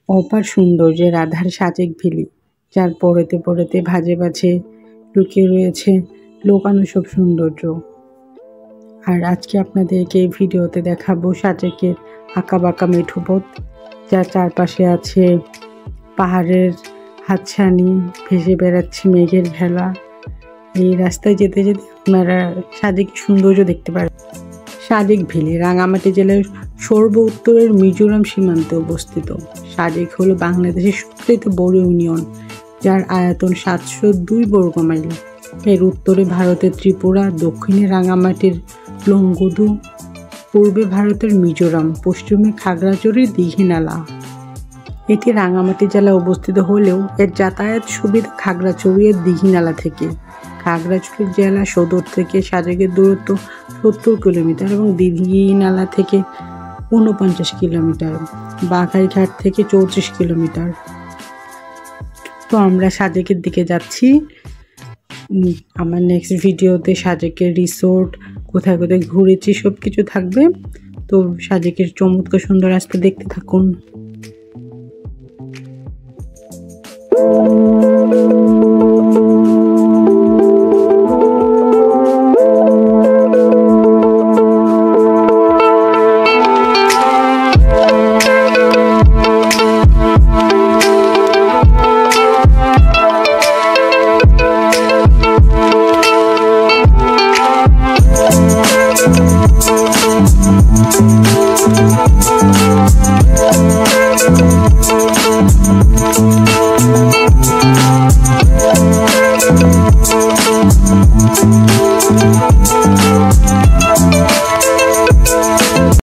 অপার সৌন্দর্যের আধার সাজেক ভ্যালি, যার পরেতে পরেতে ভাজে ভাজে লুকিয়ে রয়েছে লুকানো সব সৌন্দর্য। আর আজকে আপনাদেরকে এই ভিডিওতে দেখাবো সাজেকের আঁকাবাঁকা মেঠো পথ, যার চারপাশে আছে পাহাড়ের হাতছানি, ভেসে বেড়াচ্ছে মেঘের ভেলা। এই রাস্তায় যেতে যেতে আপনারা সাজেকের সৌন্দর্য দেখতে পারেন। সাজেক ভ্যালি রাঙামাটি জেলার সর্ব উত্তরের মিজোরাম সীমান্তে অবস্থিত। সাজেক হলো বাংলাদেশের সবচেয়ে বড় ইউনিয়ন, যার আয়তন 702 বর্গ মাইল। এর উত্তরে ভারতের ত্রিপুরা, দক্ষিণে রাঙামাটির লংগদু, পূর্বে ভারতের মিজোরাম, পশ্চিমে খাগড়াছড়ির দীঘিনালা। এটি রাঙামাটি জেলায় অবস্থিত হলেও এর যাতায়াত সুবিধা খাগড়াছড়ির দীঘিনালা থেকে। খাগড়াছড়ি জেলা সদর থেকে সাজেকের দূরত্ব 70 কিলোমিটার এবং দীঘিনালা থেকে 49 কিলোমিটার, বাঘাইঘাট থেকে 34 কিলোমিটার। তো আমরা সাজেকের দিকে যাচ্ছি। আমার নেক্সট ভিডিওতে সাজেকের রিসোর্ট, কোথায় কোথায় ঘুরেছি সব কিছু থাকবে। তো সাজেকের চমৎকার সুন্দর রাস্তা দেখতে থাকুন।